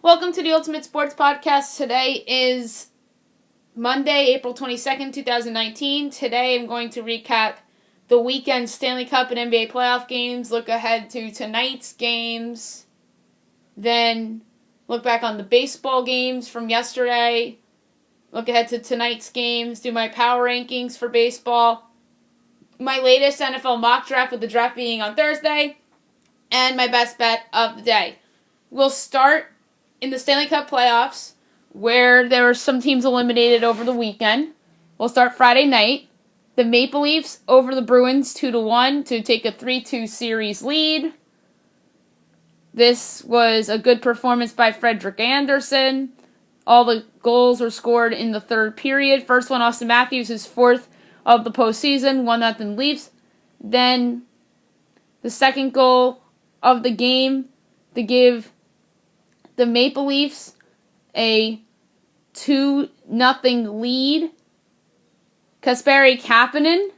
Welcome to the Ultimate Sports Podcast. Today is Monday, April 22nd, 2019. Today I'm going to recap the weekend Stanley Cup and NBA playoff games, look ahead to tonight's games, then look back on the baseball games from yesterday, look ahead to tonight's games, do my power rankings for baseball, my latest NFL mock draft with the draft being on Thursday, and my best bet of the day. We'll start in the Stanley Cup playoffs, where there were some teams eliminated over the weekend. We'll start Friday night. The Maple Leafs over the Bruins 2-1 to take a 3-2 series lead. This was a good performance by Frederik Andersen. All the goals were scored in the third period. First one, Austin Matthews, his fourth of the postseason, 1-0 Leafs. Then the second goal of the game to give the Maple Leafs a 2-0 lead. Kasperi Kapanen.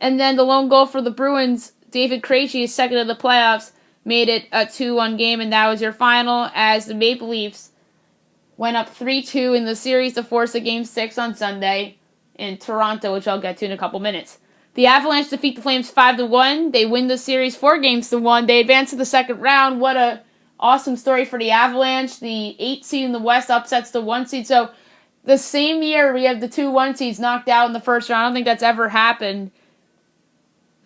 And then the lone goal for the Bruins, David Krejci, his second of the playoffs, made it a 2-1 game, and that was your final as the Maple Leafs went up 3-2 in the series to force a Game 6 on Sunday in Toronto, which I'll get to in a couple minutes. The Avalanche defeat the Flames 5-1. They win the series 4-1. They advance to the second round. What a awesome story for the Avalanche. The 8 seed in the West upsets the 1 seed. So the same year we have the 2 1 seeds knocked out in the first round. I don't think that's ever happened.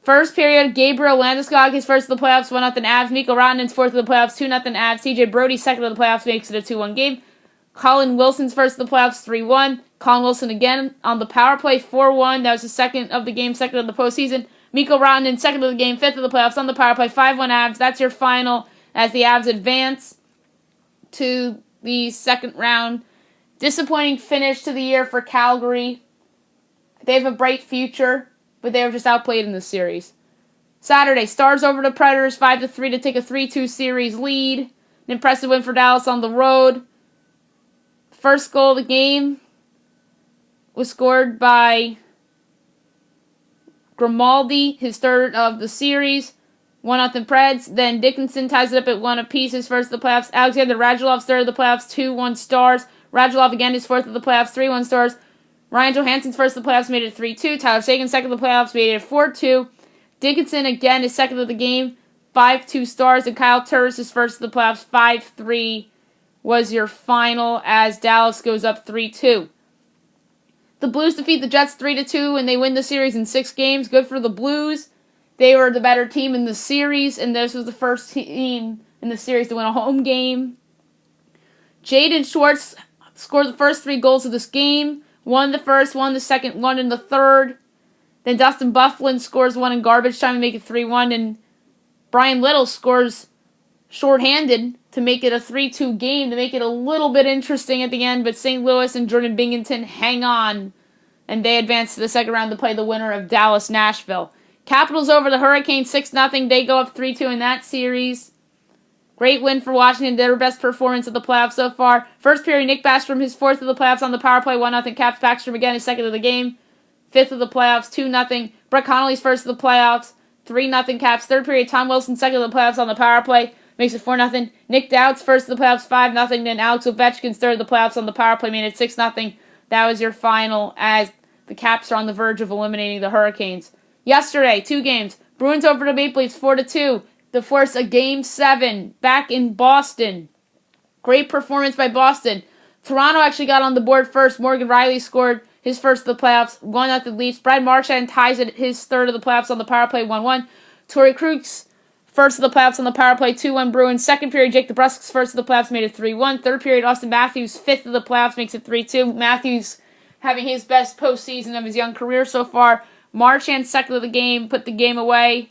First period, Gabriel Landeskog, his first of the playoffs, 1-0 Avs. Mikko Rantanen's fourth of the playoffs, 2-0 Avs. TJ Brodie's second of the playoffs makes it a 2-1 game. Colin Wilson's first of the playoffs, 3-1. Colin Wilson again on the power play, 4-1. That was the second of the game, second of the postseason. Mikko Rantanen, second of the game, fifth of the playoffs on the power play, 5-1 Avs. That's your final as the Avs advance to the second round. Disappointing finish to the year for Calgary. They have a bright future, but they were just outplayed in this series. Saturday, Stars over the Predators 5-3 to take a 3-2 series lead. An impressive win for Dallas on the road. First goal of the game was scored by Grimaldi, his third of the series. 1-0 Preds. Then Dickinson ties it up at 1 apiece, his first of the playoffs. Alexander Radulov's third of the playoffs, 2-1 Stars. Radulov again, his fourth of the playoffs, 3-1 Stars. Ryan Johansson's first of the playoffs made it 3-2. Tyler Seguin's second of the playoffs made it 4-2. Dickinson again, his second of the game, 5-2 Stars. And Kyle Turris, his first of the playoffs, 5-3 was your final as Dallas goes up 3-2. The Blues defeat the Jets 3-2 and they win the series in 6 games. Good for the Blues. They were the better team in the series, and this was the first team in the series to win a home game. Jaden Schwartz scored the first 3 goals of this game. One the first, one the second, one in the third. Then Dustin Byfuglien scores one in garbage time to make it 3-1, and Brian Little scores shorthanded to make it a 3-2 game, to make it a little bit interesting at the end, but St. Louis and Jordan Binghamton hang on, and they advance to the second round to play the winner of Dallas-Nashville. Capitals over the Hurricanes 6-0. They go up 3-2 in that series. Great win for Washington. Their best performance of the playoffs so far. First period, Nick Backstrom, his fourth of the playoffs on the power play, 1-0 Caps. Backstrom again, his second of the game. Fifth of the playoffs, 2-0. Brett Connolly's first of the playoffs, 3-0 Caps. Third period, Tom Wilson, second of the playoffs on the power play, makes it 4-0. Nick Dowd's first of the playoffs, 5-0. Then Alex Ovechkin's third of the playoffs on the power play made it 6-0. That was your final as the Caps are on the verge of eliminating the Hurricanes. Yesterday, 2 games. Bruins over the Maple Leafs 4-2 to force a Game 7 back in Boston. Great performance by Boston. Toronto actually got on the board first. Morgan Rielly scored his first of the playoffs, 1-0 Leafs. Brad Marchand ties it his third of the playoffs on the power play, 1-1. Torrey Krug's first of the playoffs on the power play, 2-1 Bruins. Second period, Jake DeBrusk's first of the playoffs made it 3-1. Third period, Austin Matthews' fifth of the playoffs makes it 3-2. Matthews having his best postseason of his young career so far. Marchand's second of the game put the game away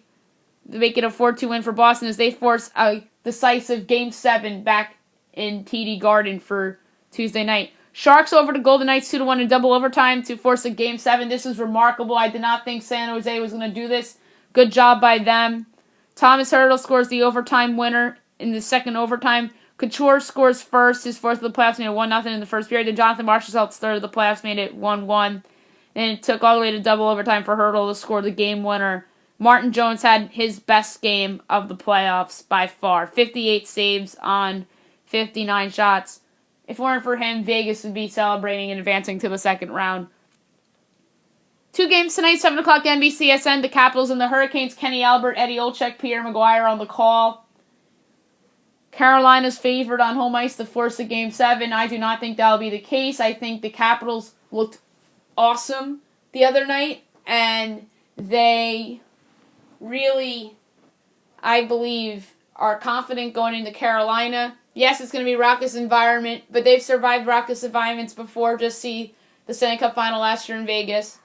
to make it a 4-2 win for Boston as they force a decisive Game 7 back in TD Garden for Tuesday night. Sharks over to Golden Knights 2-1 in double overtime to force a Game 7. This was remarkable. I did not think San Jose was going to do this. Good job by them. Thomas Hertl scores the overtime winner in the second overtime. Couture scores first. His fourth of the playoffs made it 1-0 in the first period. Then Jonathan Marchessault's third of the playoffs made it 1-1. And it took all the way to double overtime for Hertl to score the game winner. Martin Jones had his best game of the playoffs by far. 58 saves on 59 shots. If it weren't for him, Vegas would be celebrating and advancing to the second round. 2 games tonight, 7 o'clock NBCSN. The Capitals and the Hurricanes. Kenny Albert, Eddie Olczyk, Pierre Maguire on the call. Carolina's favored on home ice to force a Game 7. I do not think that will be the case. I think the Capitals looked awesome the other night, and they really, I believe, are confident going into Carolina. Yes, it's going to be a raucous environment, but they've survived raucous environments before. Just see the Stanley Cup final last year in Vegas.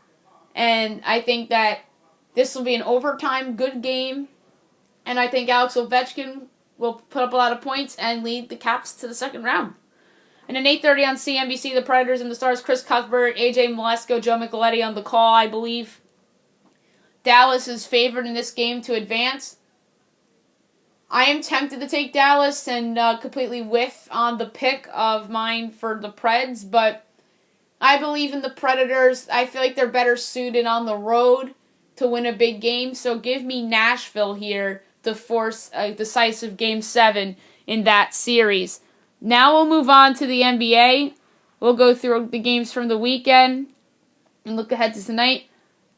And I think that this will be an overtime good game, and I think Alex Ovechkin will put up a lot of points and lead the Caps to the second round. And at 8:30 on CNBC, the Predators and the Stars, Chris Cuthbert, AJ Malesko, Joe Micheletti on the call, I believe. Dallas is favored in this game to advance. I am tempted to take Dallas and completely whiff on the pick of mine for the Preds, but I believe in the Predators. I feel like they're better suited on the road to win a big game, so give me Nashville here to force a decisive Game 7 in that series. Now we'll move on to the NBA. We'll go through the games from the weekend and look ahead to tonight.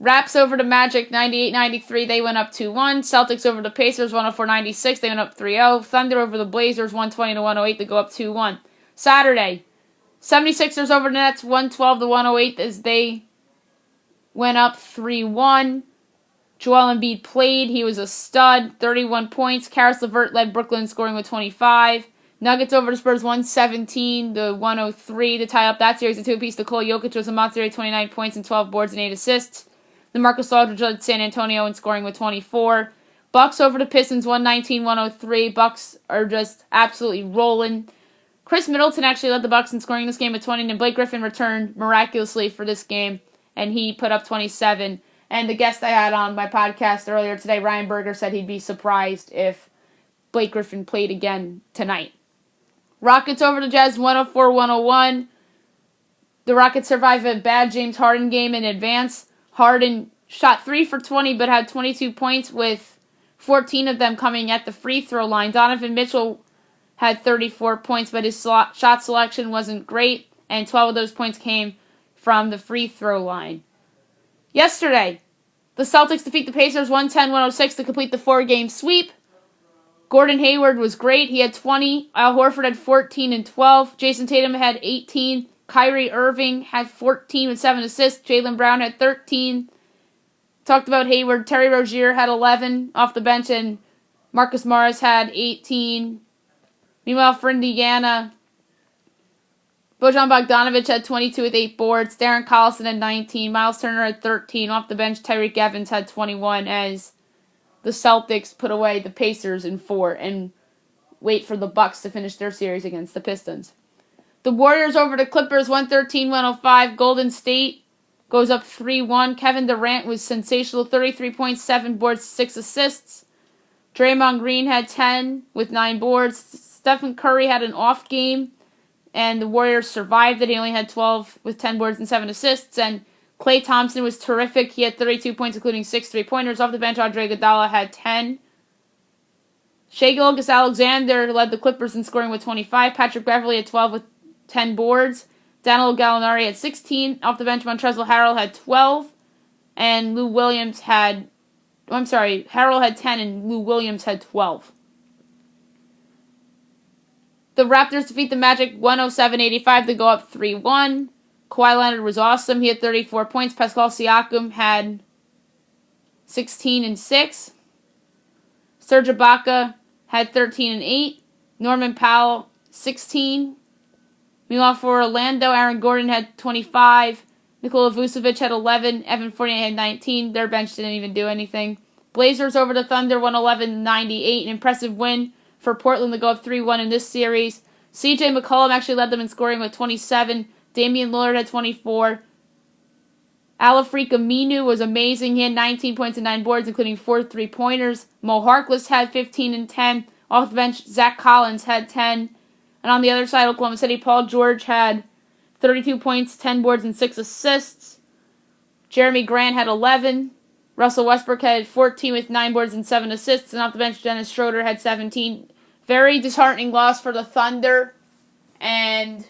Raps over the Magic, 98-93. They went up 2-1. Celtics over the Pacers, 104-96. They went up 3-0. Thunder over the Blazers, 120-108. They go up 2-1. Saturday, 76ers over the Nets, 112-108 as they went up 3-1. Joel Embiid played. He was a stud, 31 points. Karis LeVert led Brooklyn scoring with 25. Nuggets over the Spurs, 117-103 to tie up that series. A two-piece. Nikola Jokic was a monster, 29 points and 12 boards and 8 assists. The Marcus Aldridge led San Antonio in scoring with 24. Bucks over the Pistons, 119-103. Bucks are just absolutely rolling. Chris Middleton actually led the Bucks in scoring this game with 20, and Blake Griffin returned miraculously for this game, and he put up 27. And the guest I had on my podcast earlier today, Ryan Berger, said he'd be surprised if Blake Griffin played again tonight. Rockets over the Jazz, 104-101. The Rockets survived a bad James Harden game in advance. Harden shot 3 for 20 but had 22 points with 14 of them coming at the free throw line. Donovan Mitchell had 34 points, but his shot selection wasn't great, and 12 of those points came from the free throw line. Yesterday, the Celtics defeat the Pacers 110-106 to complete the 4-game sweep. Gordon Hayward was great. He had 20. Al Horford had 14 and 12. Jason Tatum had 18. Kyrie Irving had 14 with 7 assists. Jaylen Brown had 13. Talked about Hayward. Terry Rozier had 11 off the bench, and Marcus Morris had 18. Meanwhile, for Indiana, Bojan Bogdanovic had 22 with 8 boards. Darren Collison had 19. Miles Turner had 13. Off the bench, Tyreek Evans had 21 as the Celtics put away the Pacers in 4 and wait for the Bucks to finish their series against the Pistons. The Warriors over the Clippers, 113-105. Golden State goes up 3-1. Kevin Durant was sensational, 33 points, 7 boards, 6 assists. Draymond Green had 10 with 9 boards. Stephen Curry had an off game, and the Warriors survived it. He only had 12 with 10 boards and 7 assists. And Klay Thompson was terrific. He had 32 points, including 6 3-pointers. Off the bench, Andre Iguodala had 10. Shai Gilgeous-Alexander led the Clippers in scoring with 25. Patrick Beverley had 12 with 10 boards. Danilo Gallinari had 16. Off the bench, Montrezl Harrell had 12. And Harrell had 10 and Lou Williams had 12. The Raptors defeat the Magic 107-85 to go up 3-1. Kawhi Leonard was awesome. He had 34 points. Pascal Siakam had 16 and 6. Serge Ibaka had 13 and 8. Norman Powell, 16. Meanwhile, for Orlando, Aaron Gordon had 25. Nikola Vucevic had 11. Evan Fournier had 19. Their bench didn't even do anything. Blazers over the Thunder, 111-98. An impressive win for Portland to go up 3-1 in this series. CJ McCollum actually led them in scoring with 27. Damian Lillard had 24. Alafrika Aminu was amazing. He had 19 points and 9 boards, including 4 3-pointers. Mo Harkless had 15 and 10. Off the bench, Zach Collins had 10. And on the other side, Oklahoma City, Paul George had 32 points, 10 boards, and 6 assists. Jeremy Grant had 11. Russell Westbrook had 14 with 9 boards and 7 assists. And off the bench, Dennis Schroeder had 17 Very disheartening loss for the Thunder. And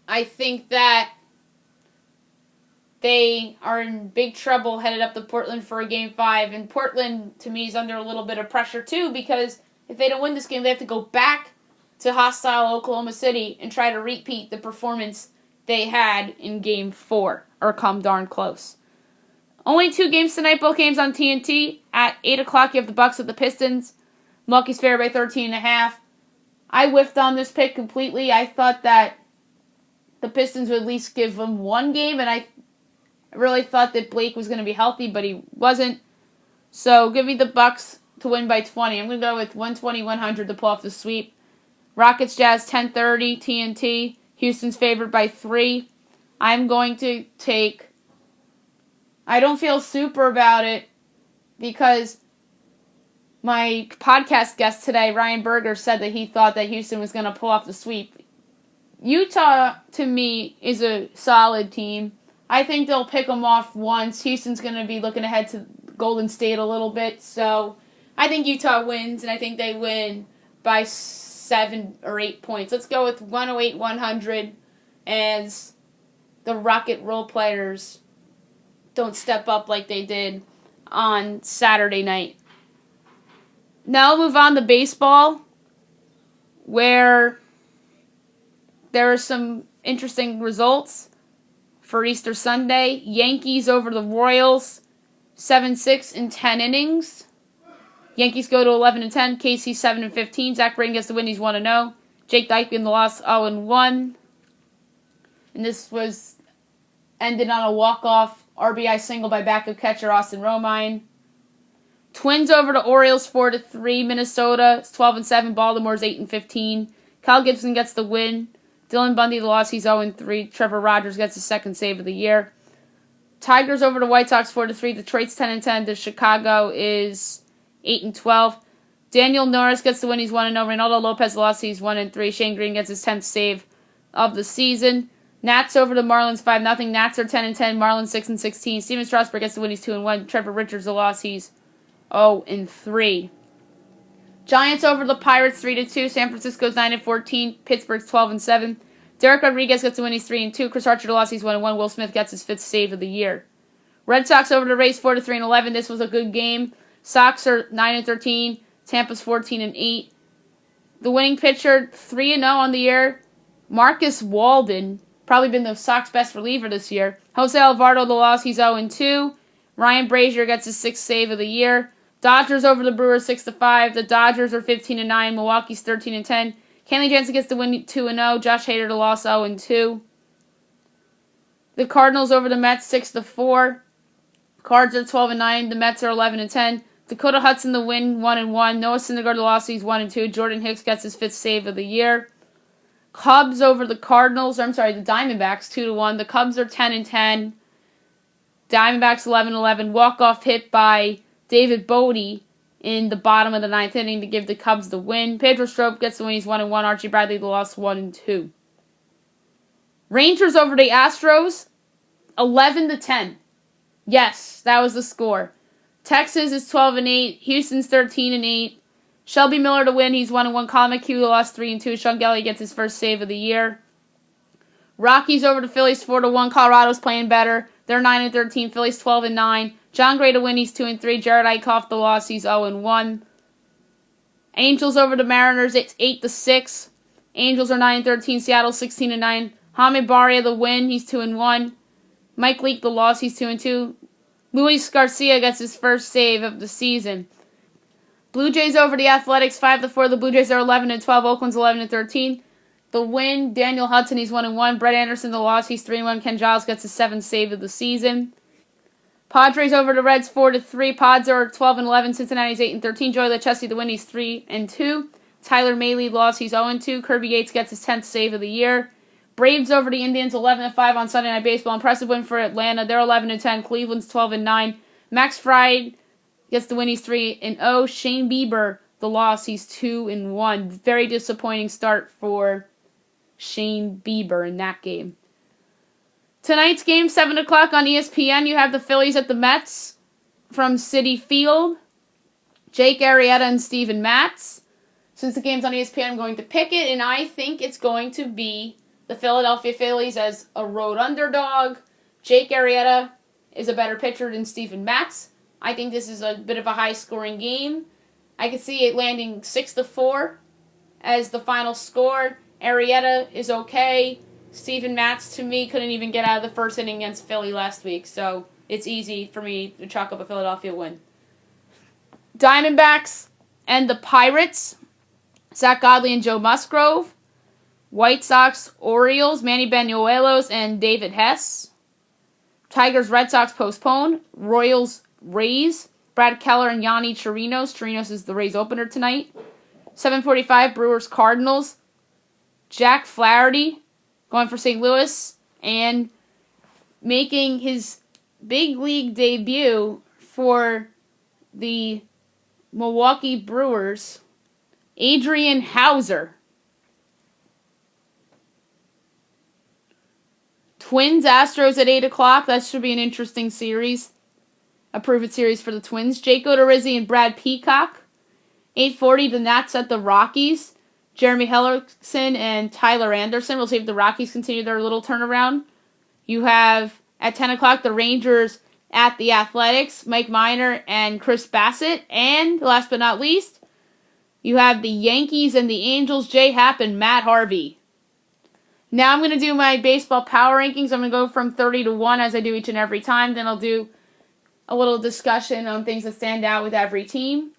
I think that they are in big trouble headed up to Portland for a Game 5. And Portland, to me, is under a little bit of pressure, too, because if they don't win this game, they have to go back to hostile Oklahoma City and try to repeat the performance they had in Game 4, or come darn close. Only 2 games tonight, both games on TNT. At 8 o'clock, you have the Bucks at the Pistons. Milwaukee's favored by 13.5. I whiffed on this pick completely. I thought that the Pistons would at least give them 1 game, and I really thought that Blake was going to be healthy, but he wasn't. So give me the Bucks to win by 20. I'm going to go with 120-100 to pull off the sweep. Rockets Jazz 10:30 TNT. Houston's favored by 3. I'm going to take... I don't feel super about it because my podcast guest today, Ryan Berger, said that he thought that Houston was going to pull off the sweep. Utah, to me, is a solid team. I think they'll pick them off once. Houston's going to be looking ahead to Golden State a little bit. So I think Utah wins, and I think they win by 7 or 8 points. Let's go with 108-100 as the Rocket role players don't step up like they did on Saturday night. Now I'll move on to baseball, where there are some interesting results for Easter Sunday. Yankees over the Royals, 7-6 in 10 innings. Yankees go to 11-10. KC 7-15. Zach Braden gets the win. He's 1-0. Jake Dike in the loss, 0-1. And this was ended on a walk-off RBI single by backup catcher Austin Romine. Twins over to Orioles 4-3. Minnesota is 12-7. Baltimore's 8-15. Kyle Gibson gets the win. Dylan Bundy the loss. He's 0-3. Trevor Rogers gets his second save of the year. Tigers over to White Sox 4-3. Detroit's 10-10. To Chicago is 8-12. Daniel Norris gets the win. He's 1-0. Reynaldo Lopez the loss. He's 1-3. Shane Green gets his 10th save of the season. Nats over to Marlins 5-0. Nats are 10-10. Marlins 6-16. Steven Strasburg gets the win. He's 2-1. Trevor Richards the loss. He's 0-3. Giants over the Pirates 3-2. San Francisco's 9-14. Pittsburgh's 12-7. Derek Rodriguez gets the win. He's 3-2. Chris Archer the loss. He's 1-1. Will Smith gets his 5th save of the year. Red Sox over to Rays 4-3-11. This was a good game. Sox are 9-13. Tampa's 14-8. The winning pitcher 3-0 on the year. Marcus Walden, probably been the Sox best reliever this year. Jose Alvarado the loss. He's 0-2. Ryan Brazier gets his 6th save of the year. Dodgers over the Brewers 6-5. The Dodgers are 15-9. Milwaukee's 13-10. Kenley Jansen gets the win 2-0. Josh Hader the loss 0-2. The Cardinals over the Mets 6-4. Cards are 12-9. The Mets are 11-10. Dakota Hudson the win 1-1. Noah Syndergaard the loss. He's 1-2. Jordan Hicks gets his 5th save of the year. Cubs over the Cardinals. The Diamondbacks 2-1. The Cubs are 10-10. Diamondbacks 11-11. Walk-off hit by David Bodie in the bottom of the 9th inning to give the Cubs the win. Pedro Strop gets the win. He's 1-1. Archie Bradley the loss 1-2. Rangers over the Astros 11-10. Yes, that was the score. Texas is 12-8. Houston's 13-8. Shelby Miller to win. He's 1-1. Colin McHugh lost 3-2. Sean Gelly gets his 1st save of the year. Rockies over to Phillies 4-1. Colorado's playing better. They're 9-13. Phillies 12-9. John Gray to win. He's 2-3. Jared Eichhoff the loss. He's 0-1. Angels over to Mariners. It's 8-6. Angels are 9-13. Seattle 16-9. Hamid Barria the win. He's 2-1. Mike Leake the loss. He's 2-2. Luis Garcia gets his 1st save of the season. Blue Jays over the Athletics 5-4. The Blue Jays are 11-12. Oakland's 11-13. The win, Daniel Hudson, he's 1-1. Brett Anderson the loss. He's 3-1. Ken Giles gets his 7th save of the season. Padres over the Reds 4-3. Pods are 12-11. Cincinnati's 8-13. Joey Lucchesi the win. He's 3-2. Tyler Mahle loss. He's 0-2. Kirby Yates gets his 10th save of the year. Braves over the Indians 11-5 on Sunday Night Baseball. Impressive win for Atlanta. They're 11-10. Cleveland's 12-9. Max Fried gets the win. He's 3-0. Shane Bieber the loss. He's 2-1. Very disappointing start for Shane Bieber in that game. Tonight's game, 7 o'clock on ESPN. You have the Phillies at the Mets from Citi Field. Jake Arrieta and Steven Matz. Since the game's on ESPN, I'm going to pick it, and I think it's going to be the Philadelphia Phillies as a road underdog. Jake Arrieta is a better pitcher than Steven Matz. I think this is a bit of a high-scoring game. I could see it landing 6-4 as the final score. Arrieta is okay. Steven Matz, to me, couldn't even get out of the first inning against Philly last week, so it's easy for me to chalk up a Philadelphia win. Diamondbacks and the Pirates. Zach Godley and Joe Musgrove. White Sox, Orioles, Manny Banuelos and David Hess. Tigers, Red Sox postponed. Royals, Rays, Brad Keller and Yanni Chirinos. Chirinos is the Rays opener tonight. 7:45, Brewers, Cardinals. Jack Flaherty going for St. Louis and making his big league debut for the Milwaukee Brewers, Adrian Hauser. Twins, Astros at 8 o'clock. That should be an interesting series. A prove-it series for the Twins. Jake Odorizzi and Brad Peacock. 8:40, the Nats at the Rockies. Jeremy Hellickson and Tyler Anderson. We'll see if the Rockies continue their little turnaround. You have, at 10 o'clock, the Rangers at the Athletics. Mike Minor and Chris Bassett. And, last but not least, you have the Yankees and the Angels. Jay Happ and Matt Harvey. Now I'm going to do my baseball power rankings. I'm going to go from 30 to 1 as I do each and every time. Then I'll do a little discussion on things that stand out with every team.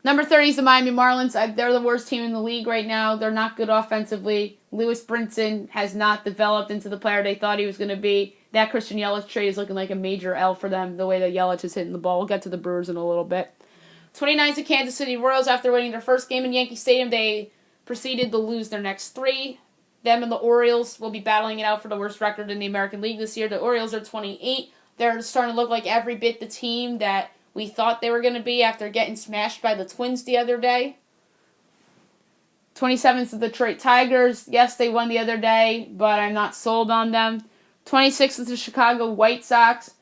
Number 30 is the Miami Marlins. They're the worst team in the league right now. They're not good offensively. Lewis Brinson has not developed into the player they thought he was going to be. That Christian Yelich trade is looking like a major L for them, the way that Yelich is hitting the ball. We'll get to the Brewers in a little bit. 29 is the Kansas City Royals. After winning their first game in Yankee Stadium, they proceeded to lose their next 3. Them and the Orioles will be battling it out for the worst record in the American League this year. The Orioles are 28. They're starting to look like every bit the team that we thought they were going to be after getting smashed by the Twins the other day. 27 is the Detroit Tigers. Yes, they won the other day, but I'm not sold on them. 26 is the Chicago White Sox.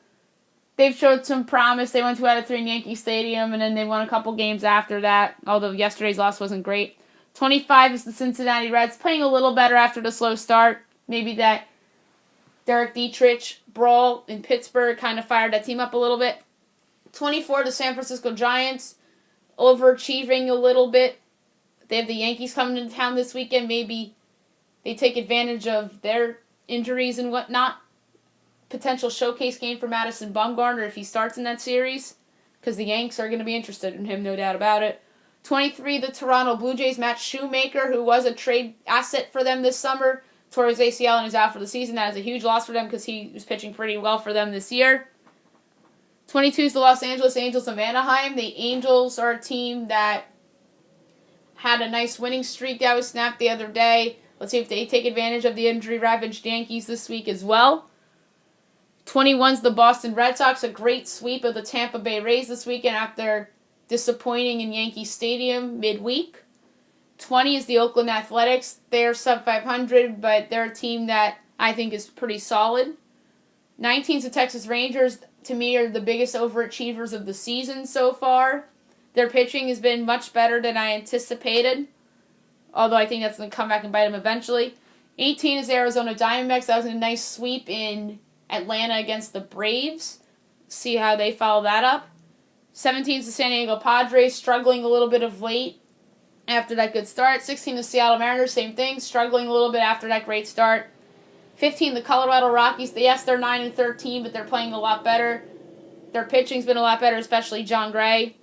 They've showed some promise. They went 2 out of 3 in Yankee Stadium, and then they won a couple games after that, although yesterday's loss wasn't great. 25 is the Cincinnati Reds, playing a little better after the slow start. Maybe that Derek Dietrich brawl in Pittsburgh kind of fired that team up a little bit. 24, the San Francisco Giants, overachieving a little bit. They have the Yankees coming into town this weekend. Maybe they take advantage of their injuries and whatnot. Potential showcase game for Madison Bumgarner if he starts in that series, because the Yanks are going to be interested in him, no doubt about it. 23, the Toronto Blue Jays, Matt Shoemaker, who was a trade asset for them this summer, tore his ACL and is out for the season. That is a huge loss for them because he was pitching pretty well for them this year. 22 is the Los Angeles Angels of Anaheim. The Angels are a team that had a nice winning streak that was snapped the other day. Let's see if they take advantage of the injury-ravaged Yankees this week as well. 21 is the Boston Red Sox, a great sweep of the Tampa Bay Rays this weekend after disappointing in Yankee Stadium midweek. 20 is the Oakland Athletics. They're sub 500, but they're a team that I think is pretty solid. 19 is the Texas Rangers. To me, are the biggest overachievers of the season so far. Their pitching has been much better than I anticipated, although I think that's going to come back and bite them eventually. 18 is Arizona Diamondbacks. That was a nice sweep in Atlanta against the Braves. See how they follow that up. 17 is the San Diego Padres, struggling a little bit of late after that good start. 16 is Seattle Mariners, same thing, struggling a little bit after that great start. 15, the Colorado Rockies. Yes, they're 9-13, but they're playing a lot better. Their pitching's been a lot better, especially John Gray.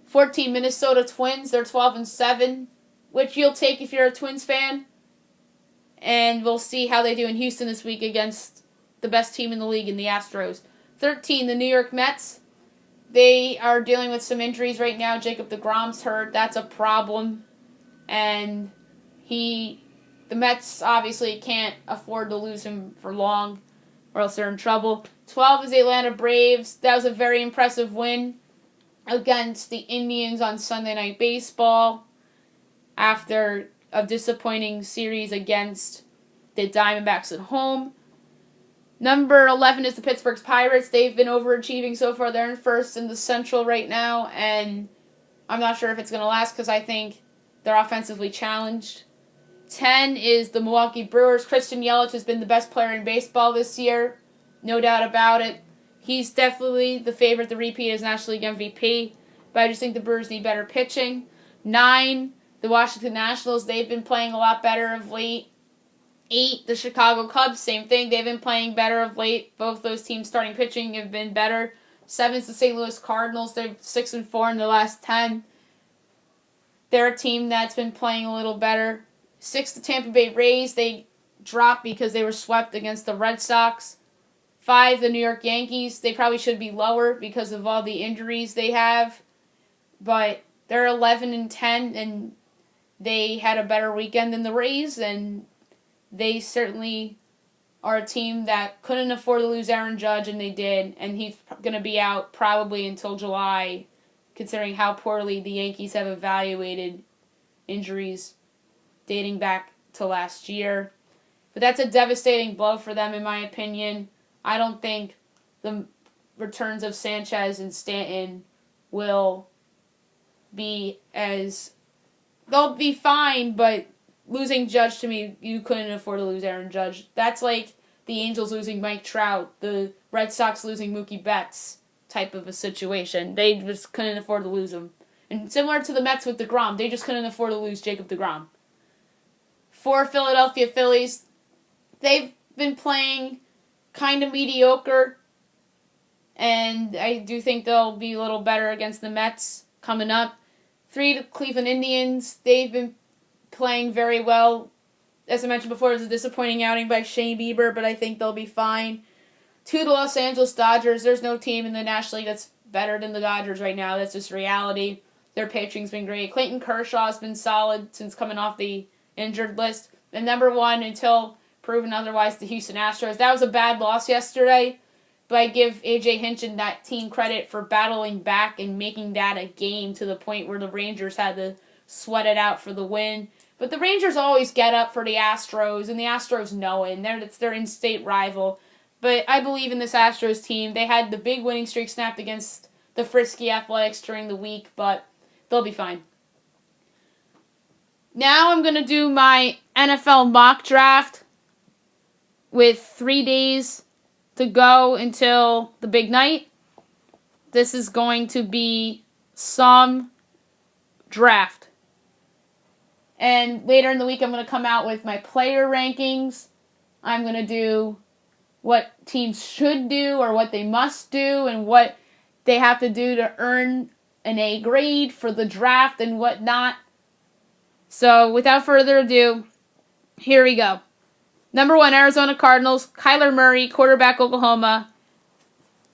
14, Minnesota Twins. They're 12-7, which you'll take if you're a Twins fan. And we'll see how they do in Houston this week against the best team in the league in the Astros. 13, the New York Mets. They are dealing with some injuries right now. Jacob deGrom's hurt. That's a problem. And the Mets obviously can't afford to lose him for long, or else they're in trouble. 12 is the Atlanta Braves. That was a very impressive win against the Indians on Sunday Night Baseball after a disappointing series against the Diamondbacks at home. Number 11 is the Pittsburgh Pirates. They've been overachieving so far. They're in first in the Central right now, and I'm not sure if it's going to last because I think They're offensively challenged. 10 is the Milwaukee Brewers. Christian Yelich has been the best player in baseball this year. No doubt about it. He's definitely the favorite to repeat as National League MVP. But I just think the Brewers need better pitching. 9, the Washington Nationals. They've been playing a lot better of late. 8, the Chicago Cubs. Same thing. They've been playing better of late. Both those teams starting pitching have been better. 7 is the St. Louis Cardinals. They're 6-4 in the last 10. They're a team that's been playing a little better. 6, the Tampa Bay Rays. They dropped because they were swept against the Red Sox. 5, the New York Yankees. They probably should be lower because of all the injuries they have. But they're 11-10, and they had a better weekend than the Rays, and they certainly are a team that couldn't afford to lose Aaron Judge, and they did. And he's going to be out probably until July, considering how poorly the Yankees have evaluated injuries dating back to last year. But that's a devastating blow for them, in my opinion. I don't think the returns of Sanchez and Stanton will be as... They'll be fine, but losing Judge, to me, you couldn't afford to lose Aaron Judge. That's like the Angels losing Mike Trout, the Red Sox losing Mookie Betts type of a situation. They just couldn't afford to lose him. And similar to the Mets with DeGrom, they just couldn't afford to lose Jacob DeGrom. 4, Philadelphia Phillies. They've been playing kind of mediocre, and I do think they'll be a little better against the Mets coming up. 3, the Cleveland Indians. They've been playing very well. As I mentioned before, it was a disappointing outing by Shane Bieber, but I think they'll be fine. 2, the Los Angeles Dodgers. There's no team in the National League that's better than the Dodgers right now. That's just reality. Their pitching's been great. Clayton Kershaw's been solid since coming off the injured list. And number 1, until proven otherwise, the Houston Astros. That was a bad loss yesterday, but I give A.J. Hinch and that team credit for battling back and making that a game to the point where the Rangers had to sweat it out for the win. But the Rangers always get up for the Astros, and the Astros know it, and it's their in-state rival. But I believe in this Astros team. They had the big winning streak snapped against the Frisky Athletics during the week, but they'll be fine. Now I'm going to do my NFL mock draft with 3 days to go until the big night. This is going to be some draft. And later in the week, I'm going to come out with my player rankings. I'm going to do what teams should do or what they must do and what they have to do to earn an A grade for the draft and whatnot. So without further ado, here we go. Number 1, Arizona Cardinals, Kyler Murray, quarterback, Oklahoma.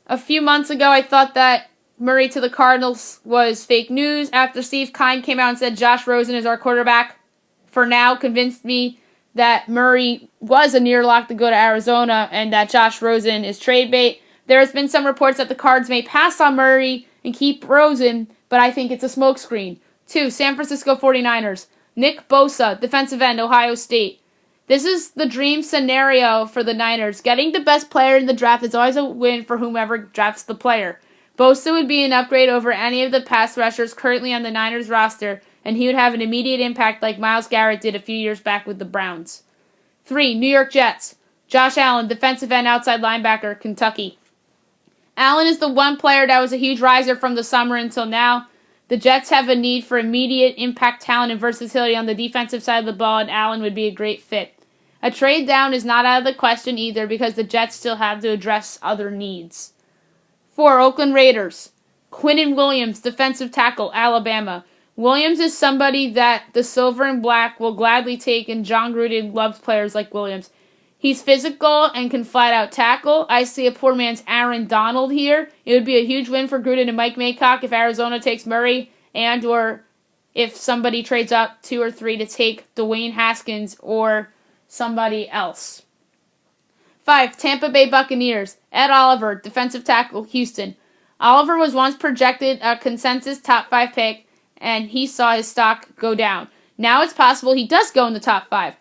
A few months ago, I thought that Murray to the Cardinals was fake news after Steve Keim came out and said Josh Rosen is our quarterback. For now, convinced me that Murray was a near lock to go to Arizona and that Josh Rosen is trade bait. There has been some reports that the Cards may pass on Murray and keep Rosen, but I think it's a smokescreen. 2, San Francisco 49ers, Nick Bosa, defensive end, Ohio State. This is the dream scenario for the Niners. Getting the best player in the draft is always a win for whomever drafts the player. Bosa would be an upgrade over any of the pass rushers currently on the Niners roster, and he would have an immediate impact like Myles Garrett did a few years back with the Browns. 3, New York Jets, Josh Allen, defensive end, outside linebacker, Kentucky. Allen is the one player that was a huge riser from the summer until now. The Jets have a need for immediate impact talent and versatility on the defensive side of the ball, and Allen would be a great fit. A trade down is not out of the question either because the Jets still have to address other needs. 4, Oakland Raiders, Quinnen Williams, defensive tackle, Alabama. Williams is somebody that the Silver and Black will gladly take, and John Gruden loves players like Williams. He's physical and can flat out tackle. I see a poor man's Aaron Donald here. It would be a huge win for Gruden and Mike Maycock if Arizona takes Murray and or if somebody trades up 2 or 3 to take Dwayne Haskins or somebody else. 5, Tampa Bay Buccaneers, Ed Oliver, defensive tackle, Houston. Oliver was once projected a consensus top 5 pick, and he saw his stock go down. Now it's possible he does go in the top 5.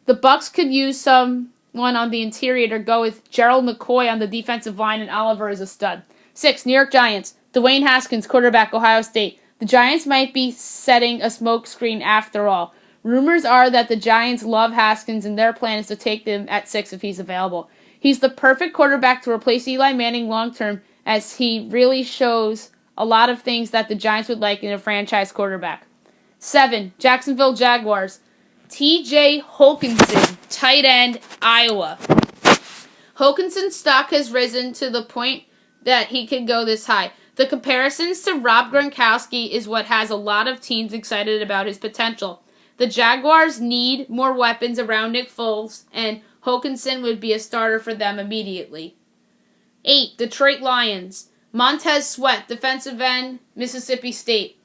The Bucs could use someone on the interior to go with Gerald McCoy on the defensive line, and Oliver is a stud. 6, New York Giants, Dwayne Haskins, quarterback, Ohio State. The Giants might be setting a smokescreen after all. Rumors are that the Giants love Haskins and their plan is to take him at 6 if he's available. He's the perfect quarterback to replace Eli Manning long term, as he really shows a lot of things that the Giants would like in a franchise quarterback. 7. Jacksonville Jaguars. T.J. Hockenson, tight end, Iowa. Hokinson's stock has risen to the point that he could go this high. The comparisons to Rob Gronkowski is what has a lot of teams excited about his potential. The Jaguars need more weapons around Nick Foles, and Hockenson would be a starter for them immediately. 8. Detroit Lions. Montez Sweat, defensive end, Mississippi State.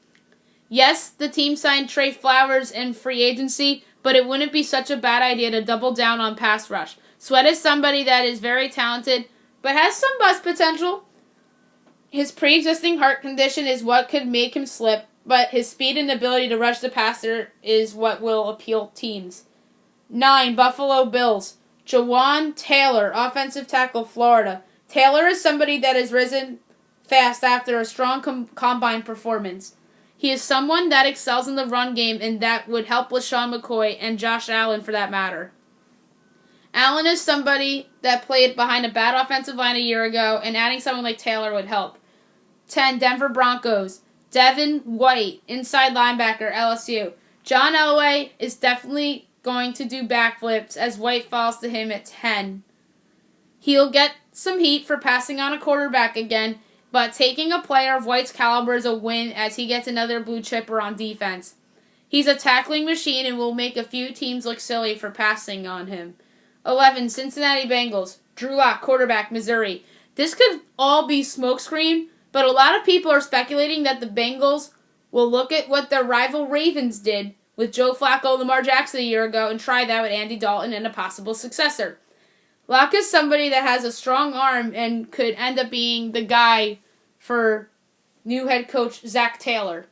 Yes, the team signed Trey Flowers in free agency, but it wouldn't be such a bad idea to double down on pass rush. Sweat is somebody that is very talented, but has some bust potential. His pre-existing heart condition is what could make him slip, but his speed and ability to rush the passer is what will appeal teams. 9. Buffalo Bills. Jawan Taylor, offensive tackle, Florida. Taylor is somebody that has risen fast after a strong combine performance. He is someone that excels in the run game and that would help LaShawn McCoy and Josh Allen for that matter. Allen is somebody that played behind a bad offensive line a year ago, and adding someone like Taylor would help. 10. Denver Broncos. Devin White, inside linebacker, LSU. John Elway is definitely going to do backflips as White falls to him at 10. He'll get some heat for passing on a quarterback again, but taking a player of White's caliber is a win as he gets another blue chipper on defense. He's a tackling machine and will make a few teams look silly for passing on him. 11. Cincinnati Bengals. Drew Lock, quarterback, Missouri. This could all be smokescreen, but a lot of people are speculating that the Bengals will look at what their rival Ravens did with Joe Flacco and Lamar Jackson a year ago and try that with Andy Dalton and a possible successor. Locke is somebody that has a strong arm and could end up being the guy for new head coach Zach Taylor.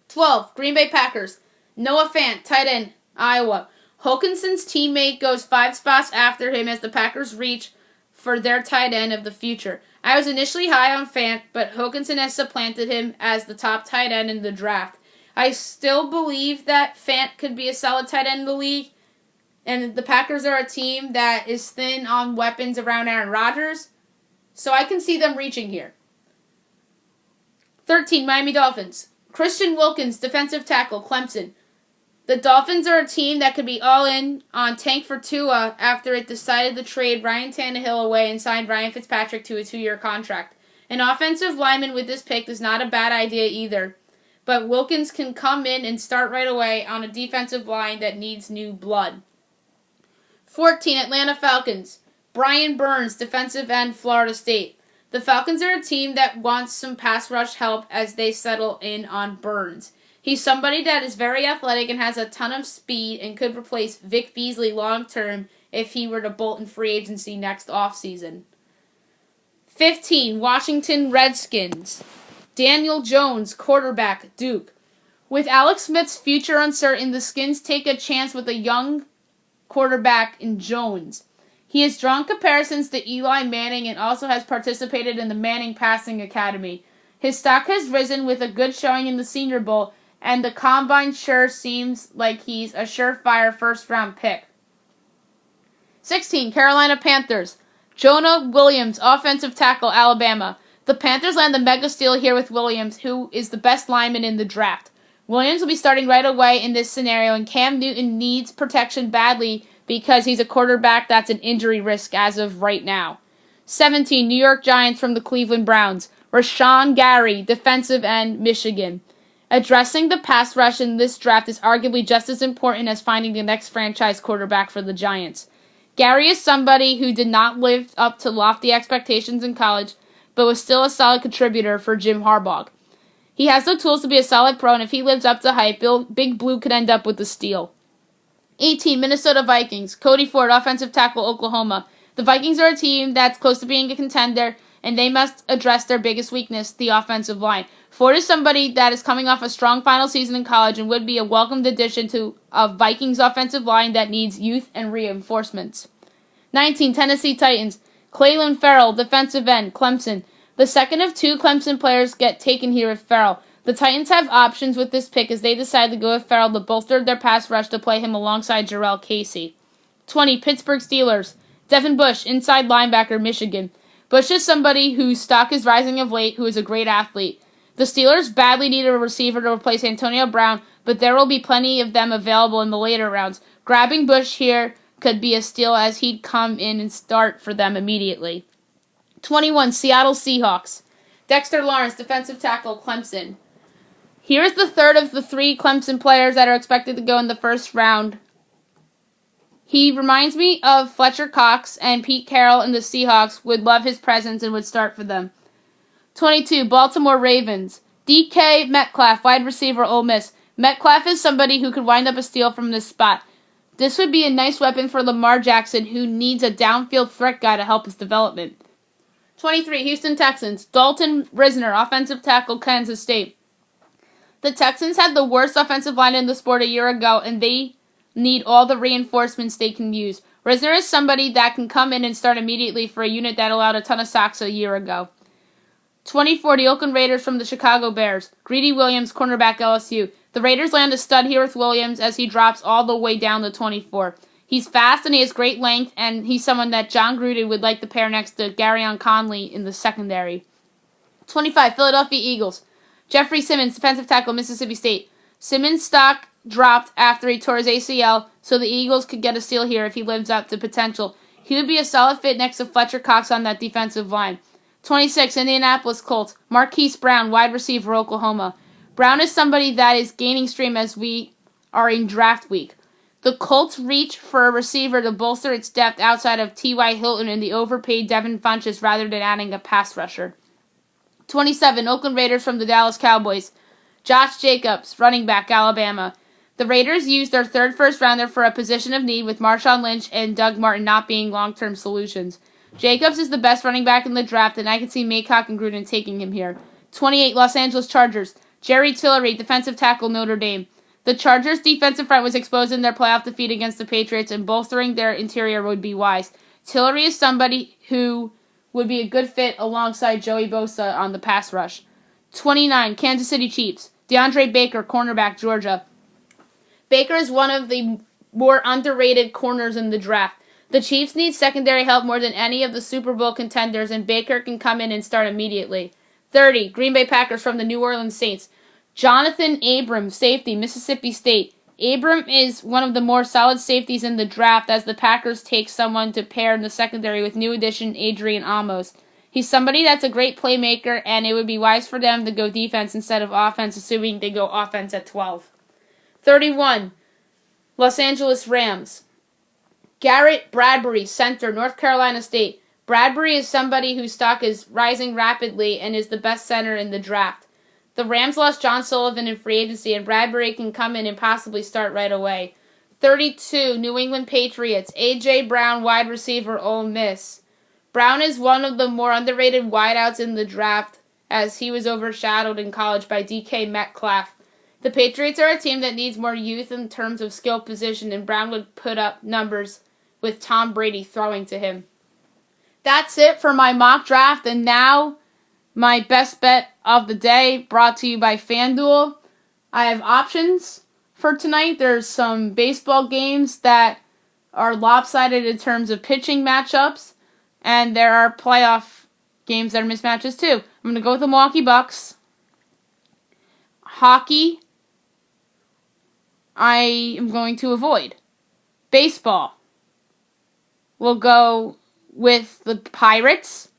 12. Green Bay Packers. Noah Fant, tight end, Iowa. Hokinson's teammate goes 5 spots after him as the Packers reach for their tight end of the future. I was initially high on Fant, but Hockenson has supplanted him as the top tight end in the draft. I still believe that Fant could be a solid tight end in the league, and the Packers are a team that is thin on weapons around Aaron Rodgers, so I can see them reaching here. 13. Miami Dolphins. Christian Wilkins, defensive tackle, Clemson. The Dolphins are a team that could be all in on tank for Tua after it decided to trade Ryan Tannehill away and signed Ryan Fitzpatrick to a 2-year contract. An offensive lineman with this pick is not a bad idea either, but Wilkins can come in and start right away on a defensive line that needs new blood. 14. Atlanta Falcons. Brian Burns, defensive end, Florida State. The Falcons are a team that wants some pass rush help as they settle in on Burns. He's somebody that is very athletic and has a ton of speed and could replace Vic Beasley long term if he were to bolt in free agency next offseason. 15. Washington Redskins. Daniel Jones, quarterback, Duke. With Alex Smith's future uncertain, the Skins take a chance with a young quarterback in Jones. He has drawn comparisons to Eli Manning and also has participated in the Manning Passing Academy. His stock has risen with a good showing in the Senior Bowl, and the Combine sure seems like he's a surefire first-round pick. 16. Carolina Panthers. Jonah Williams, offensive tackle, Alabama. The Panthers land the mega steal here with Williams, who is the best lineman in the draft. Williams will be starting right away in this scenario, and Cam Newton needs protection badly because he's a quarterback that's an injury risk as of right now. 17. New York Giants from the Cleveland Browns. Rashawn Gary, defensive end, Michigan. Addressing the pass rush in this draft is arguably just as important as finding the next franchise quarterback for the Giants. Gary is somebody who did not live up to lofty expectations in college, but was still a solid contributor for Jim Harbaugh. He has the tools to be a solid pro, and if he lives up to hype, Big Blue could end up with the steal. 18. Minnesota Vikings. Cody Ford, offensive tackle, Oklahoma. The Vikings are a team that's close to being a contender, and they must address their biggest weakness, the offensive line. Ford is somebody that is coming off a strong final season in college and would be a welcomed addition to a Vikings offensive line that needs youth and reinforcements. 19. Tennessee Titans. Clelin Ferrell, defensive end, Clemson. The second of 2 Clemson players get taken here with Ferrell. The Titans have options with this pick as they decide to go with Farrell to bolster their pass rush to play him alongside Jarrell Casey. 20. Pittsburgh Steelers. Devin Bush, inside linebacker, Michigan. Bush is somebody whose stock is rising of late, who is a great athlete. The Steelers badly need a receiver to replace Antonio Brown, but there will be plenty of them available in the later rounds. Grabbing Bush here could be a steal as he'd come in and start for them immediately. 21. Seattle Seahawks. Dexter Lawrence, defensive tackle, Clemson. Here's the third of the 3 Clemson players that are expected to go in the first round. He reminds me of Fletcher Cox, and Pete Carroll and the Seahawks would love his presence and would start for them. 22. Baltimore Ravens. DK Metcalf, wide receiver, Ole Miss. Metcalf is somebody who could wind up a steal from this spot. This would be a nice weapon for Lamar Jackson, who needs a downfield threat guy to help his development. 23. Houston Texans. Dalton Risner, offensive tackle, Kansas State. The Texans had the worst offensive line in the sport a year ago, and they need all the reinforcements they can use. Risner is somebody that can come in and start immediately for a unit that allowed a ton of sacks a year ago. 24. The Oakland Raiders from the Chicago Bears. Greedy Williams, cornerback, LSU. The Raiders land a stud here with Williams as he drops all the way down to 24. He's fast and he has great length, and he's someone that John Gruden would like to pair next to Garyon Conley in the secondary. 25. Philadelphia Eagles. Jeffrey Simmons, defensive tackle, Mississippi State. Simmons' stock dropped after he tore his ACL, so the Eagles could get a steal here if he lives up to potential. He would be a solid fit next to Fletcher Cox on that defensive line. 26. Indianapolis Colts. Marquise Brown, wide receiver, Oklahoma. Brown is somebody that is gaining steam as we are in draft week. The Colts reach for a receiver to bolster its depth outside of T.Y. Hilton and the overpaid Devin Funchess rather than adding a pass rusher. 27. Oakland Raiders from the Dallas Cowboys. Josh Jacobs, running back, Alabama. The Raiders used their third first-rounder for a position of need with Marshawn Lynch and Doug Martin not being long-term solutions. Jacobs is the best running back in the draft, and I can see Maycock and Gruden taking him here. 28. Los Angeles Chargers. Jerry Tillery, defensive tackle, Notre Dame. The Chargers' defensive front was exposed in their playoff defeat against the Patriots, and bolstering their interior would be wise. Tillery is somebody who would be a good fit alongside Joey Bosa on the pass rush. 29. Kansas City Chiefs. DeAndre Baker, cornerback, Georgia. Baker is one of the more underrated corners in the draft. The Chiefs need secondary help more than any of the Super Bowl contenders, and Baker can come in and start immediately. 30. Green Bay Packers from the New Orleans Saints. Jonathan Abram, safety, Mississippi State. Abram is one of the more solid safeties in the draft as the Packers take someone to pair in the secondary with new addition Adrian Amos. He's somebody that's a great playmaker, and it would be wise for them to go defense instead of offense, assuming they go offense at 12. 31. Los Angeles Rams. Garrett Bradbury, center, North Carolina State. Bradbury is somebody whose stock is rising rapidly and is the best center in the draft. The Rams lost John Sullivan in free agency, and Bradbury can come in and possibly start right away. 32. New England Patriots. A.J. Brown, wide receiver, Ole Miss. Brown is one of the more underrated wideouts in the draft, as he was overshadowed in college by DK Metcalf. The Patriots are a team that needs more youth in terms of skill position, and Brown would put up numbers with Tom Brady throwing to him. That's it for my mock draft, and now my best bet of the day, brought to you by FanDuel. I have options for tonight. There's some baseball games that are lopsided in terms of pitching matchups, and there are playoff games that are mismatches too. I'm going to go with the Milwaukee Bucks. Hockey, I am going to avoid. Baseball, we'll go with the Pirates.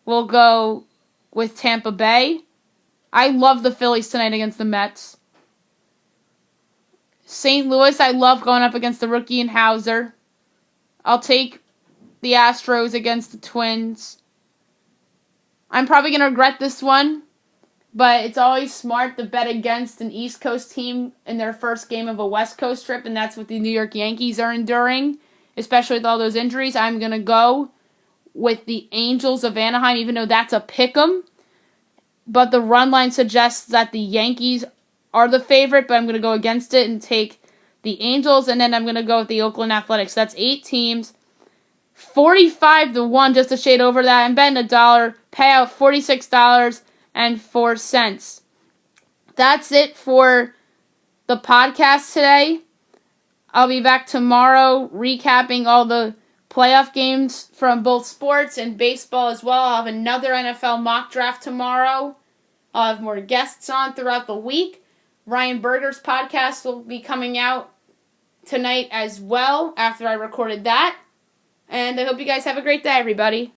We'll go with Tampa Bay. I love the Phillies tonight against the Mets. St. Louis, I love going up against the rookie and Hauser. I'll take the Astros against the Twins. I'm probably going to regret this one, but it's always smart to bet against an East Coast team in their first game of a West Coast trip, and that's what the New York Yankees are enduring, especially with all those injuries. I'm going to go with the Angels of Anaheim, even though that's a pick'em. But the run line suggests that the Yankees are the favorite, but I'm going to go against it and take the Angels, and then I'm going to go with the Oakland Athletics. That's 8 teams. 45-1, just a shade over that. I'm betting $1. Payout $46.04. that's it for the podcast today. I'll be back tomorrow recapping all the playoff games from both sports and baseball as well. I'll have another NFL mock draft tomorrow. I'll have more guests on throughout the week. Ryan Berger's podcast will be coming out tonight as well after I recorded that. And I hope you guys have a great day, everybody.